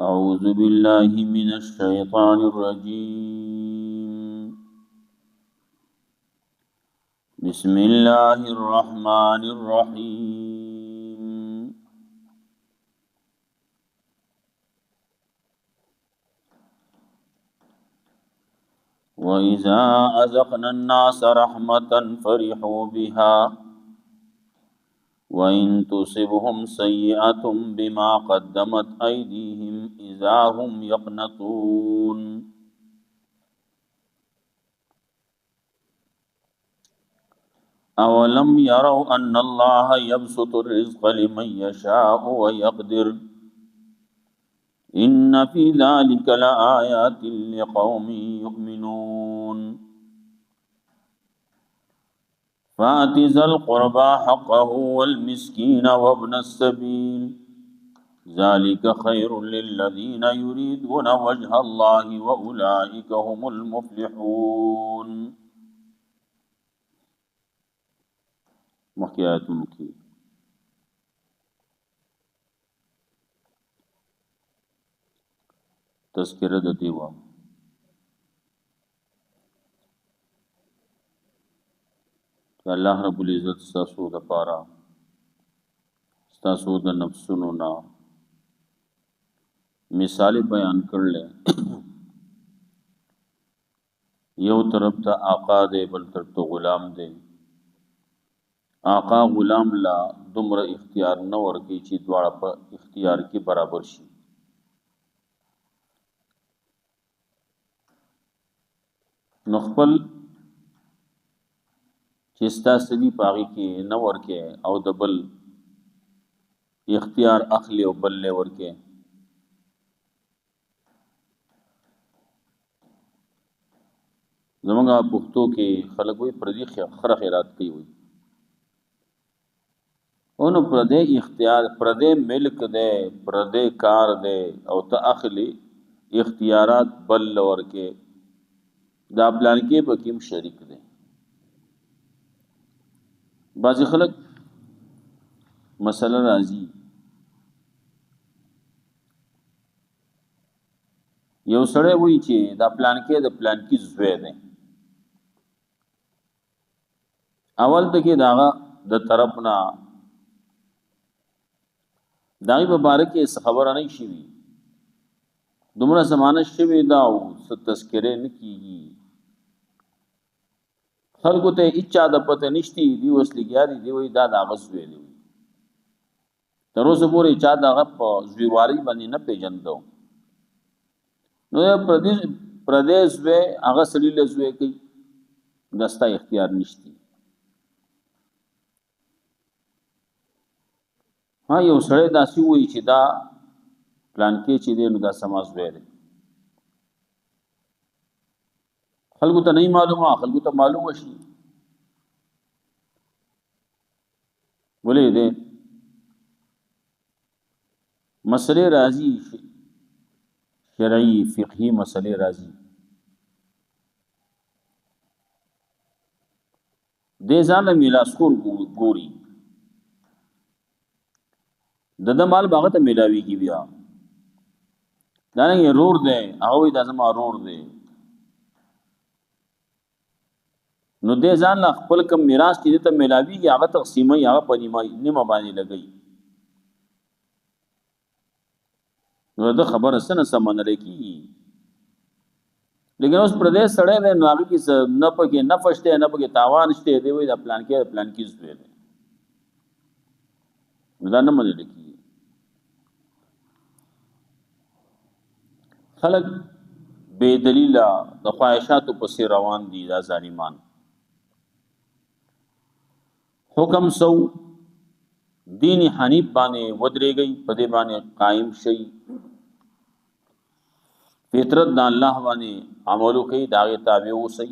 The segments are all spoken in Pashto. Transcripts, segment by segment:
أعوذ بالله من الشيطان الرجيم. بسم الله الرحمن الرحيم. وإذا أذقنا الناس رحمة فرحوا بها وإن تصبهم سيئة بما قدمت أيديهم إذا هم يقنطون. أولم يروا أن الله يبسط الرزق لمن يشاء ويقدر إن في ذلك لآيات لقوم يؤمنون. فآت ذا القربى حقه والمسكين وابن السبيل ذلك خير للذين يريدون وجه الله وأولئك هم المفلحون. مخکې کی تذکرہ د دیوا کہ الله رب العزت ستاسو د پاره ستاسو د نفسونو نا مثال بیان کړل. یو طرف ته آقا دی بل طرف ته غلام دی. آقا غلام لا دومره اختیار نه ورکی چې دواړه په اختیار کې برابر شي. نو خپل چې ستاسو دی پاغي کې نه ورکه او د بل اختیار اخلي او بل له ورکه. زمونږه پښتو کې خلک وي پردي خره خیرات کوي وي. اونو پردے اختیار پردے ملک دے پردے کار دے او ته اخلي اختیارات بل لور کې دا پلان کې بکیم شریک دے. بعض خلک مسله راځي یو سړی وایي چې دا پلان کې د پلان کې زوی دی. اول ته کې داغه د طرف نه داغی مبارک اس خبر نہیں شوی دومره زمانه شوی دا او تذکره نکیږي. خلکو ته اچا د پته نشتی دی وسلګیاري دی وای دا غس ویلی تر اوسه پورې چا دغه په زویواری باندې نه پیژندو. نو پردیس و هغه سړي له زوی کوي دستا اختیار نشتی. ها یو سړی داسې وایي چې دا پلان کې چې دی نو دا سماز ویل خلکو ته نه معلومه خلکو ته معلومه شي. ولې دې مسلې راځي شرعي فقهي مسلې راځي دې ځان میراث کول ګوري د مال باغ ته ملاوي کی بیا دا نه رور دی هغه د ازما رور دی. نو دې ځان خپل کم میراث دې ته ملاوي کی هغه تقسیمه هغه په نیمه باندې لګي. نو دا خبره سن سمون لکی لیکن اوس پردیس سړی دی نو هغه کې نه پکې نه فشته نه پکې تاوان شته دی وای دا پلان کې زوی دی نو دا نه منل کی. خلق بے دلیل د خواہشاتو پسې روان دي دا ظالمان. حکم سو دین حنیف باندې ودرېږي په دې باندې قائم شي فطرت د الله باندې عملو کوي داغه تابع اوسئ.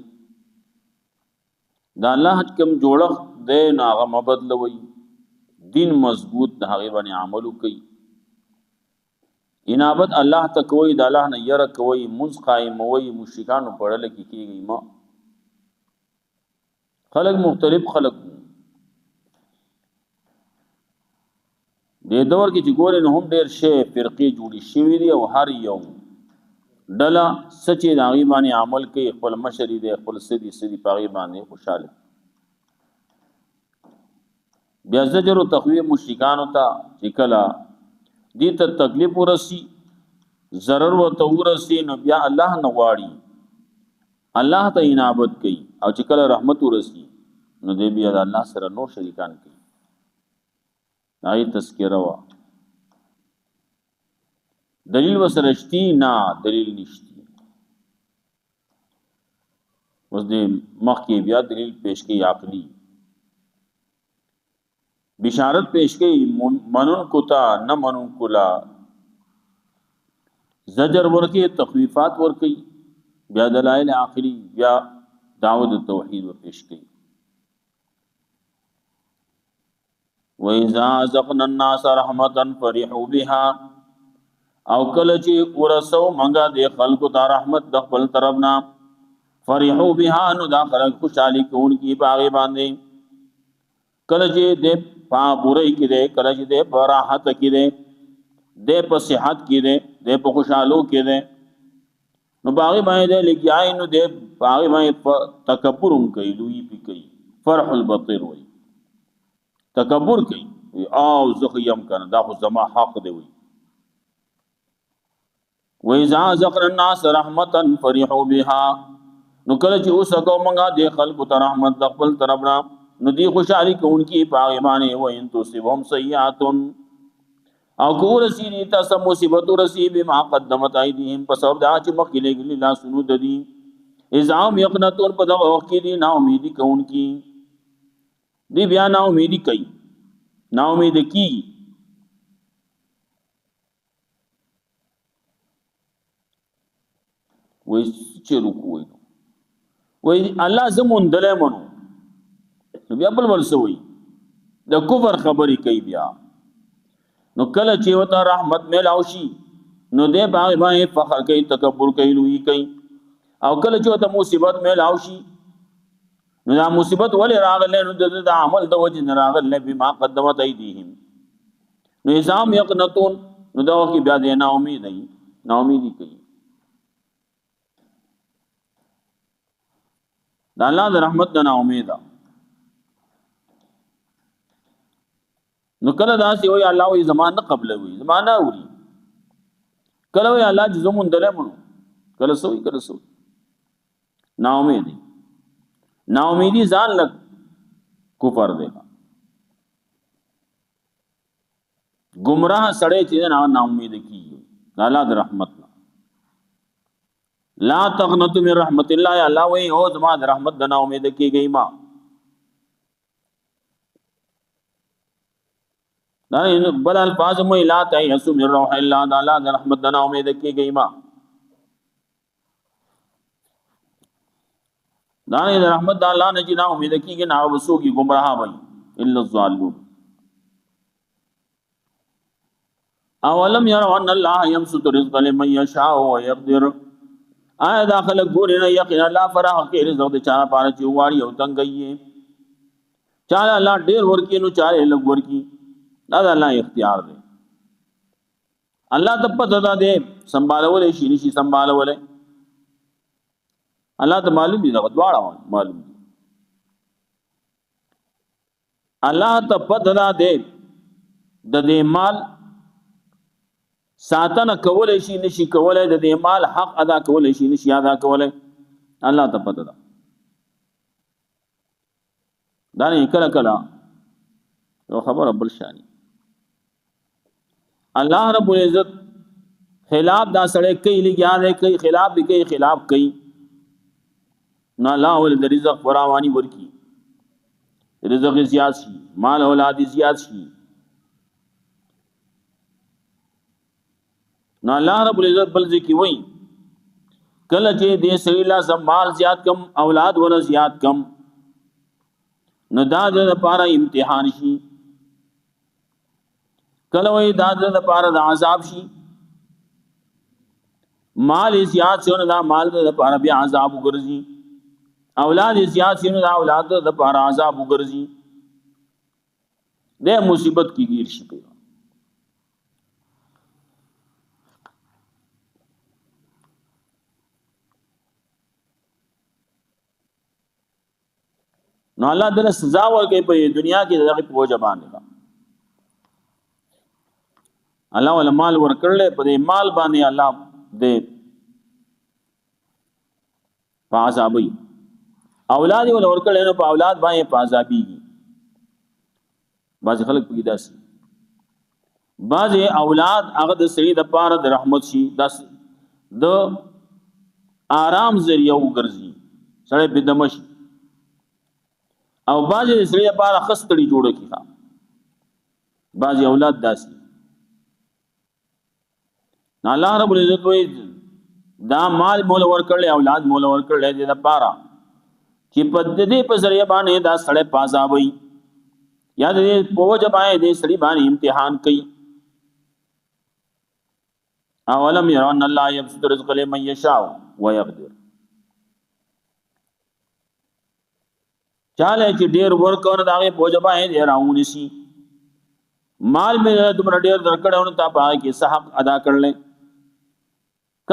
دا الله کوم جوړخ دې ناغه مبدلوي دین مضبوط د هغه باندې عملو کوي. انابت الله ته کوي د الله نه ير کوي مز قائم وي مشرکانو پړل کیږي. ما خلق مختلف خلق دې دور کې چې ګورې نو هم ډېر شی فرقې جوړې شوي دي او هر یو ډله څه چې د هغې باندې عمل کوي خپل مشر دی خپل سدي په هغې باندې خوشحاله بیا زجر و تخویف مشرکانو ته چې کله دې ته تکلیف ورسي ضرر ورته ورسي نو بیا الله نه غواړي الله ته انابت کوي او چې کله رحمت ورسي نو دې بیا د الله سره نور شریکان کوي هغې تذکره وه دلیل وسره شتي نه دلیل نشتی اوس دې مخکې بیا دلیل پیش کوي عقلي بشارت پیش کوي منون کو تا نه منون کولا زجر ورکی تخویفات ورکی بیا دلائل عقلی بیا دعوت توحید ور پیش کوي وَإِذَا أَذَقْنَا النَّاسَ رَحْمَةً فَرِحُوا بِهَا او کله چې ورسو منګه د خلکو ته رحمت د خپل طرفنا فرحوا بها نو دا خلک خوشالي کوونکی باغې باندې کله چې د پا بوري کې ده کله چې د راحت کې ده د په صحت کې ده د په خوشالو کې ده نو باغې باندې لګیای نو د باغې باندې تکبرم کوي لوی پی کوي فرح البطر وي تکبر کوي او زخیم کنه دا خو زما حق دی وي وَإِذَا أَذَقْنَا النَّاسَ رَحْمَةً فَرِحُوا بِهَا نو کله چې اوس کو منګه د خلکو ته رحمت د خپل طرفنا نو دی خوشالي کوونکی پاغه باندې و ان تصيبهم سيئات او کو رسیدي تاسو مصیبت رسی بما قدمت ايديهم په سبب دا چې مخکې لګلی لا سنو د دي اذام يقنطون په دغه وخت کې دي نا امیدي کوونکی دی بیا نا امیدي کوي نا امید کی وای چې رکوع وای الله زمون دلې منو بیا بل سوي د کفر خبرې کوي بیا نو کله چې وته رحمت ملاو شي نو دې باندې فخر کوي تکبر کوي لوی کوي او کله چې وته مصیبت ملاو شي نو دا مصیبت ولې راغله نو د عمل د وجه نه راغله بما قدمت ايديهم نو نظام يقنطون نو دا کې بیا دې نا امیدي کوي دا الله د رحمت نه امید نو کله داسې وي الله وي زمانه قبل وي زمانه اوري کله وي الله چې زمون دلې مونږ کله سوي نا امیدي ځان لګ کفر دی گمراه سړی چې نا امید کیږي الله د رحمت لا تقنطوا من رحمت الله الله وی او زما د رحمت د نا امید کیږي ما دا بل الفاظ مو لا تيسوا من روح الله د الله د رحمت د نا امید کیږي ما دا د رحمت د الله نه چې نا امید کیږي نه وسو کی گمراه وي الا الضالون اولم يروا ان الله يبسط الرزق لمن يشاء ويقدر آیا داخل ګورې نه یقین الله فراخ کې رزق د چا پاره چې واړی او تنګي چاله الله ډېر ورکی نو چاله لږ ورکی دا د الله اختیار دی الله ته پته ده دې سنبالولې شي نشي سنبالولې الله ته معلوم دي دا دواړه معلوم دي الله ته پته ده دې د دې مال ساتنه کولای شي نشي کولای د دې مال حق ادا کولای شي نشي ادا کولای الله ته پته ده دا نه کله یو خبر بل شانی الله رب العزت خلاف دا سړی کوي لګیا دی کوي خلاف کوي نو الله ول د رزق فراوانی ورکی رزق زیات شي مال اولاد زیات شي نو الله رب العزت بل ذکی وای کله چې دې سړي لا مال زیات کم اولاد ولا زیات کم نو دا د لپاره امتحان شي کله وای دا د لپاره د عذاب شي مال زیات شي نو دا مال د لپاره بیا عذاب وګرځي اولاد زیات شي نو دا اولاد د لپاره عذاب وګرځي د مصیبت کی گیر شي نو الله دله سزا ورکوي په دنیا کې دغه په وجه باندې الله ولا مال ورکړل په دې مال باندې الله دې پازابي اولاد ول ورکړل نو په اولاد باندې پازابيږي بعض خلک په داسې بعض اولاد هغه د سړي د پاره د رحمت شي داس د آرام ذریعہ وګرځي سړی بدمش او بعض د سړي لپاره خستړي جوړه کیږي بعض اولاد داسې الله رب العزت وی دا مال مول ورکړل اولاد مول ورکړل دې لپاره چې په دې په ذریعہ باندې دا سړی پازابي یا دې په وجه باندې دې سړي باندې امتحان کوي اولم يرون الله يبسط الرزق لمن يشاء ويقدر چاله چې ډیر ورکور داغه بوجبا یې راونی سي مال مې تمره ډیر درکړو ته پای کې حق ادا کړل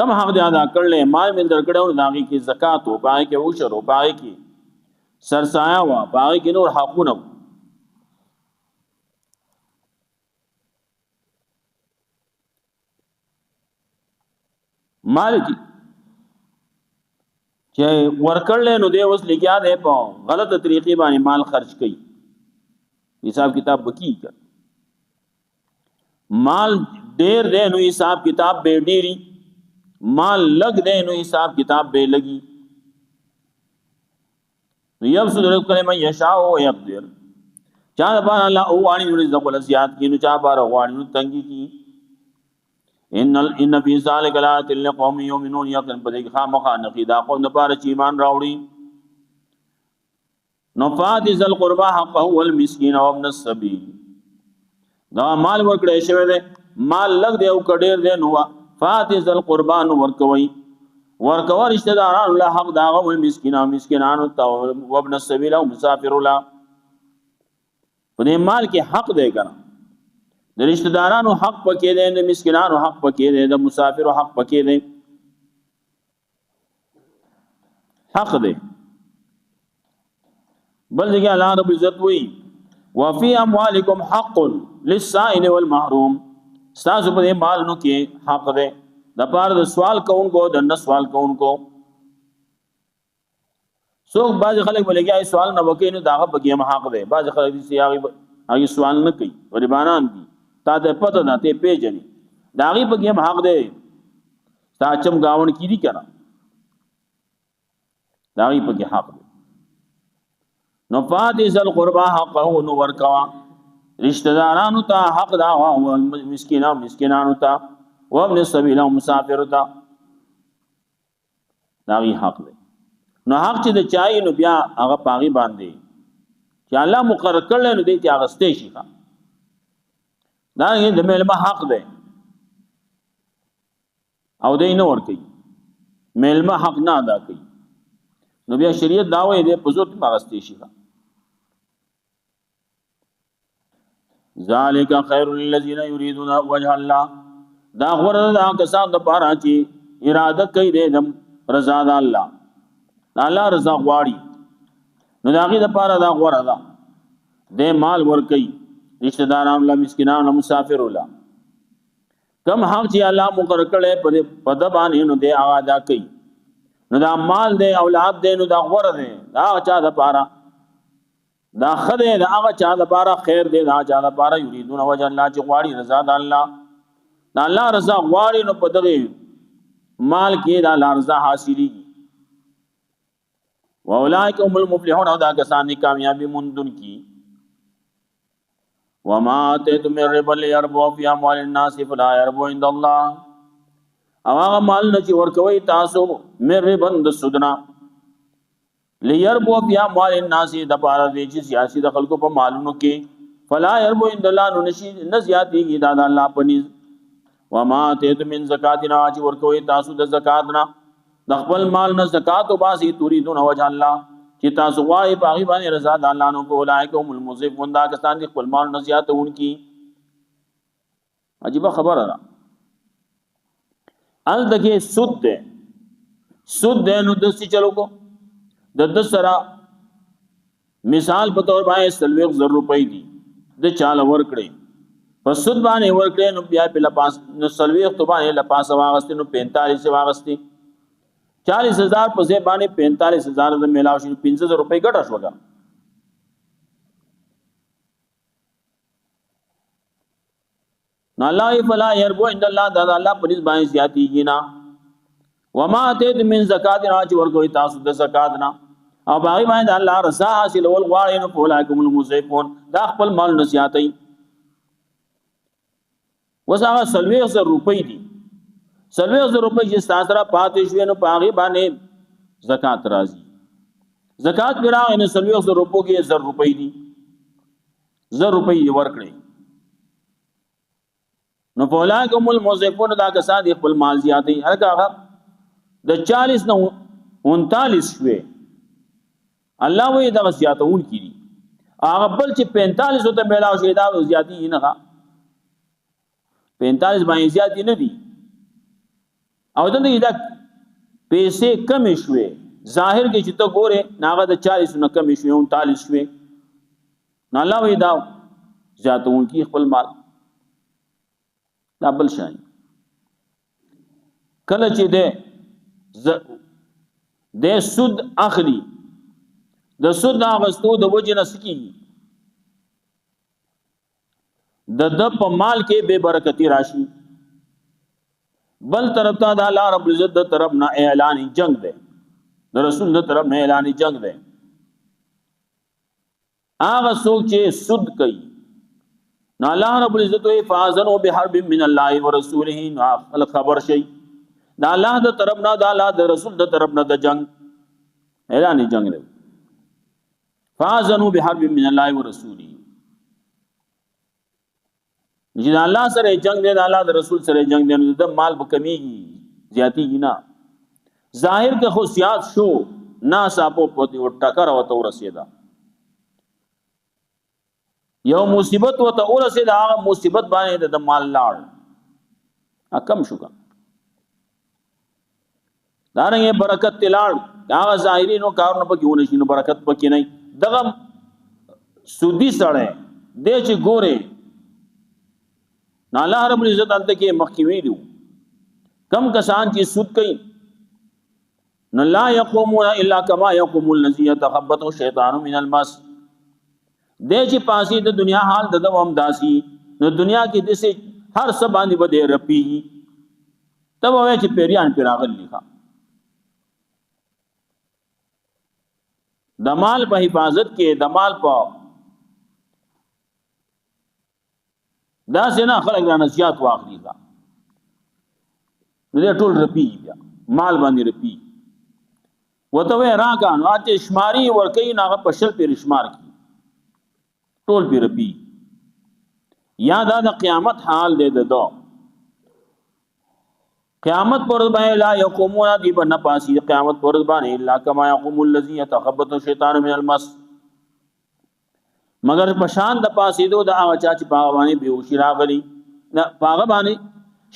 کم حق دې ادا کړل مال مې درکړو داغه کې زکات او پای کې عشر او پای کې سرسایا وا پای کې نور حقونه مال چې ورکړل نو دی اوس لګیا دی په غلطه طریقې باندې مال خرج کړي حساب کتاب وکي کړ مال ډیر دی نو حساب کتاب به ډیری مال لګ دی نو حساب کتاب به لګي نو یبسط الرزق لمن یشاء ويقدر چا باندې الله او وانی رزق ول زیات کینو چا بار وانی تنګي کی ان فی ذلک لآیات لقوم یؤمنون یقین په دې خامخا نقیدا قوم د پاره چې ایمان راوړي نو فات ذل قربا حقه والمسکین وابن السبیل دا مال ورکړې شوی دی مال لګ دی او کډیر دی نو فات ذل قربان ورکوي رشتہ داران له حق دا او مسکینانو ته وابن السبیل او مسافر له په دې مال کې حق دی کنه د رشتہ دارانو حق پکې دی د مسکینانو حق پکې دی د مسافرو حق پکې دی حق دی بل دغه الله رب عزت وی وفي اموالکم حق للسائل والمحروم تاسو په مال نو کې حق دی د پاره د سوال کوونکو د نه سوال کوونکو څوک بعض خلک بلګي سوال نه وکړي نو داغه پکې حق دی بعض خلک دي هغه سوال نه کوي غریبانان دي تا ته پته نه ته پیژنې داغي په کې حق دی تا چم گاون کی دي کنه داغي په کې حق دی نو فاتز القربا حقه نو ورکوا رشتہ دارانو ته حق دا او مسکینانو ته او ابن السبیل او مسافر ته داغي حق دی نو حق چې د چای نو بیا هغه پاغي باندې چې الله مقرر کړل نو دې ته هغه ستې شي دا د میلمه حق دی او دې نه ور کوي میلمه حق نه ادا کوي نو بیا شریعت دا وایي دې په زور مغستې شي ذالک خیر للذین یریدون وجه الله دا غره دا کسان د پاره چې اراده کوي د رضا د الله الله رضا غواړي نو دا غي د پاره دا غره ده د مال ور کوي رشتہ داران له مسکینانو له مسافر له کم حق چې الله مقرر کړي په د باندې نو د ادا کوي نو دا مال د اولاد د نو دا غوړه ده دا چا د پاره دا خدای دا هغه چا د پاره خیر دی دا چا د پاره یریدون وجه الله چې غواړي رضا د الله دا الله رضا غواړي نو په دغه مال کې دا الله رضا حاصلېږي واولئک هم المفلحون او دا کسان کامیابی موندون کی وما اتيتم من ربا ليربو في اموال الناس فلا يربو عند الله او هغه مال نه چې ورکوي تاسو مې ربا د سودنا ليربو في اموال الناس د پاره دي چې سیاسي د خلکو په مالونو کې فلا يربو عند الله نو نشي نزياتيږي دا الله پنيز وما اتيتم من زکاتنا چې ورکوي تاسو د زکات نه د خپل مال نه زکات او باسي تريدون وجه الله چې تاسو وايي باغی باندې رضا د الله نو اولئک هم المضيفون دا کسان دي خپل مال نه زیاتون کی عجیب خبره ده ال دغه سود ده نو دسي چلو کو د سرا مثال په تور باندې 40,000 روپۍ دي د چاله ورکړي په سود باندې ورکړي نو بیا په لپاس نو 40 تو باندې لپاس واغستې نو 45 واغستې 40,000 په ځای باندې 45,000 د میلاو شي 15,000 روپۍ ګټه شوګه نو الله فلا يربو عند الله دا الله په نسبت باندې زیاتیږي نه وما اتيت من زکات راج ورکوي تاسو د زکات نه او باغی باندې الله رضا حاصل ول غواړي نو فولایکم المزیفون دا خپل مال نصیحتي وسغه 40,000 روپۍ دي 40,000 روپۍ چې تاسو را پاتې شوې نو باغی باندې زکات راځي زکات پیرا ان 40,000 روپو کې 1,000 روپۍ دي 1,000 روپۍ ورکړي نو فولایکم المزیفون دا کسان دي خپل مال زیاتي هغه د 40 نه 39 شوي الله وی دا زیاتون کړي هغه بل چې 45 ته میلاو شي دا زیاتی نه 45 باندې زیاتی نه دي او دا پیسې کم شوي ظاهر کې چې ته ګوره ناغه د 40 نه کم شوي 39 شوي نه الله وی دا زیاتون کړي خپل مال دا بل شان کله چې د سود اخلي د سود اغستو د وجه نه سکی د په مال کې بے برکتی راشي بل طرف ته د الله رب العزت د طرف نه اعلان جنگ ده د رسول د طرف نه اعلان جنگ ده هغه څوک چې سود کوي نو الله رب العزت وی فازنوا بحرب من الله ورسوله نو خبر شي دا الله د طرف نه دا الله د رسول د طرف نه د جنگ اعلان جنگ دی فازنوا بحرب من الله ورسوله چې الله سره جنگ دی دا الله د رسول سره جنگ دی نو د مال به کمیږي زیاتیږي نه ظاهر کې خو سیاست شو نه صاحب په ټکر وته ورسېدا یو مصیبت وته ورسېدا هغه مصیبت باندې د مال لاړ کم شو کا دارنګه برکت تلاړ هغه ظاهري نو کارونه پکې ونه شي نو برکت پکې نه دغه سودی سره د چې ګوره نه الله رب العزت انت کې مخکې ویلو کم کسان چې سود کوي نو لا يقومون الا كما يقوم الذي يتخبطه الشيطان من المس د چې پاسي د دنیا حال د دوم داسي نو دنیا کې د سه هر څه باندې بده رپی تب وای چې پیریان پیراغل لیکا د مال په حفاظت کې د مال په دا سينه خلک را نصيحت واخلي دا دې ټول رپی بیا مال باندې رپی وته وې راګان واته شماري ورکې ناغه پشل پر شمار کی ټول پر رپی یا دا د قیامت حال دې دو قیامت پر باندې لا يقومون دي بن پاسي قیامت پر باندې الا كما يقوم الذي يتخبط الشيطان من المس مگر پشان د پاسې دو د هغه چا چې پاغه باندې بهوشي راغلي نه پاغه باندې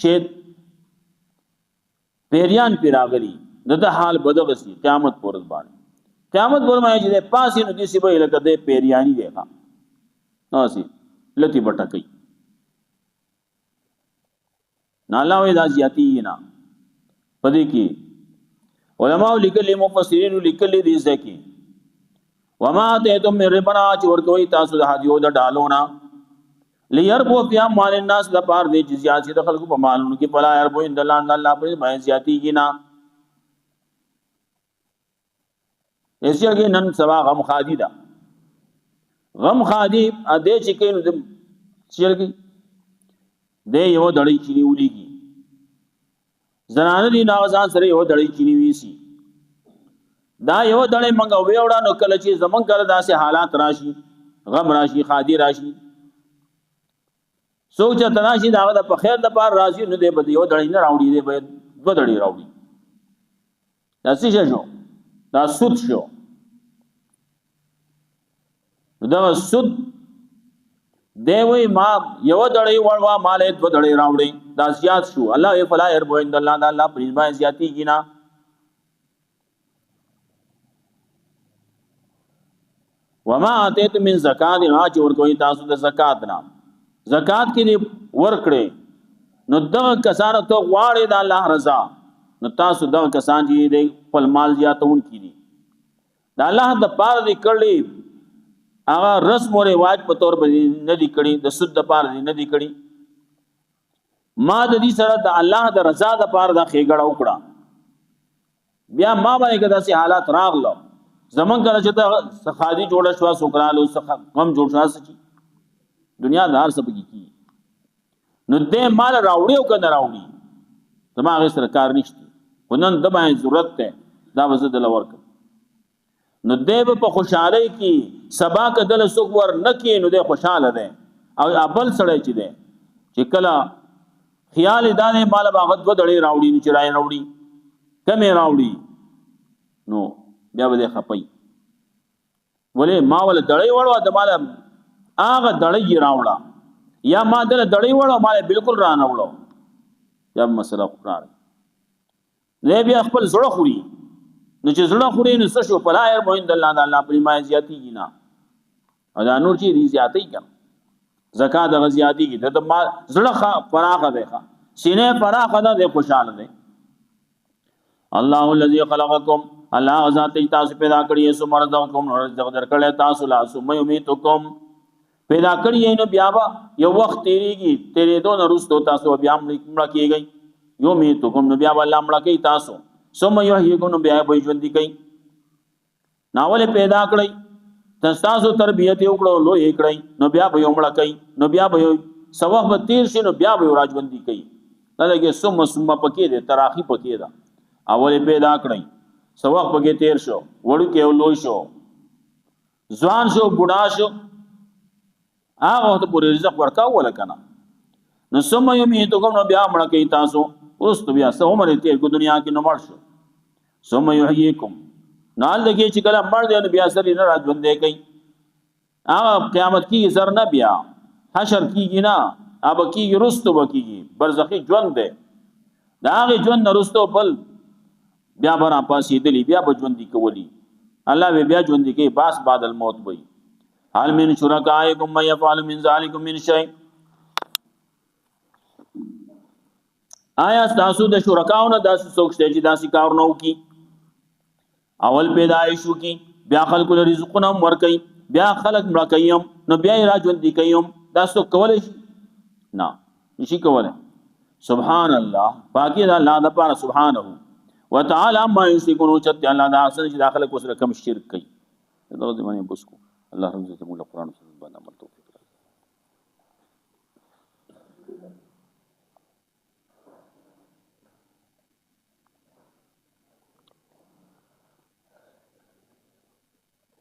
شید پیریان پیراغلي دغه حال بدغسي قیامت پر باندې قیامت پر باندې چې پاسې نو دي سی به لکه د پیریانی دی ښا نو سي لتی بټکې نالا وې د زیاتی نه پدې کې علماء لیکلي مفسرین لیکلي دي ځکه وما اتيتم من ربنا ورکوي تاسو د هدیو د ډالونا ليربو فی مال الناس د پار دي جزيات د خلکو په مالونو کې فلا يربو ان الله پر باندې زیاتی کې نه ایسه کې نن سبا غم خادي دا غم خادي ا دې چې کې نو چلګي دې یو دړې چيني وليږي زنانه دي ناغزان سره یو دړې چيني ویسي دا یو دړې منګه ویوړه نو کله چې زمون کړه داسې حالات راشي غم راشي خادي راشي سوچ تراشي دا د په خیر د پار راځي نو دې بده یو دړې نه راوړي دې به دو دړې راوړي داسې شو دا سود شو دا سود دی وی ما یو دړې وروا مالې دو دړې راوړي دا زیات شو الله فلا يربو عند الله دا الله پرې باندې زیاتی کینا وما اتیتم من زکات چې ورکوي تاسو د زکات نه، زکات کې ورکړي نو دغه کسانو ته غواړي د الله رضا، نو تاسو دغه کسان چې د خپل مال زیاتون کړي د الله د پاره دی کړي، هغه رسم او رواج په تور باندې نه دی کړي، د سود د پاره نه دی کړي، ما د دې سره د الله د رضا د پاره د خېګړه وکړه، بیا ما باندې کدا سي حالات راغلو زمون کله چې د سخادي جوړه شو سوکرالو غم جوړ شو سچي دنیا دار سب کی نو دې مال راوړي او کنه راوړي دماغ سره کار نشته، ونن د باندې ضرورت ته دا وزد لور ک نو دې په خوشاله کې سبا کدل سوک ور نکې نو دې خوشاله ده، او ابل سړی چې ده چې کله خیال دانه مال باغت ودړې راوړي نه چرای راوړي کمه راوړي نو بیا به خپي ولې ما ول دړې وړو د مال هغه دړې راوړه یا ما دل دړې وړو مال بالکل را نه وړو یا مسله قرار نه بیا خپل زړه خوري نو چې زړه خوري نو څه شو پلایر موین د الله په ما زیاتی نه او دا نور چې دي زیاتی کړه زکات د غزيادي کې د مال زړه فراغه ده سینې فراغه ده خوشاله ده الله الذي خلقكم الله ذات تاسو پیدا کړی سو مرزقکم رزق درکړی تاسو لا سو مېمیتکم پیدا کړی نو بیا یو وخت تیریږي تیرې دون رستو تاسو بیا مړ کیږي یو میتکم نو بیا الله مړ کوي تاسو سم یحییکم نو بیا به ژوند کوي ناول پیدا کړی تاسو تربیت وکړو لو یې کړی نو بیا به مړ کوي نو بیا به سوخ به تیر شي نو بیا به راجوندي کوي دغه سم پکې ده تراخی پکې ده اول پیدا کړی سوخ پکې تیر شو وړو کې لوی شو ځوان شو بوډا شو هغه ته پورې رزق ورکاو ولا کنه نو سم یمیتکم نو بیا مړ کوي تاسو اوس تو بیا سو مړ تیر کو دنیا کې نو مړ شو سم یحییکم نال دغه چې کله مړ دی نو بیا سره نه راځوندې کوي هغه قیامت کې زر نه بیا حشر کیږي نه اب کیږي رستو بکیږي برزخی ژوند دی دا هغه ژوند رستو بل بیا برا پاسې دلی بیا بجوندي کولی الله بیا ژوند کې باس بعد الموت وي حال من شرکائکم ما يفعل من ذلكم من شيء آیا تاسو د شرکاونه داسې څوک شته چې داسې کار نه وکي اول پیدایش وکي بیا خلق رزقونه ورکي بیا خلق مړ کوي نو بیا را ژوند کوي تاسو کولای شي نه نشي کولای سبحان الله باقي الله د پاره سبحانه وتعالى ما يشركون چت الله دا اصل چې داخله کو سره کم شرک کوي دا د باندې بوسکو الله رحمت موږ قرآن باندې عمل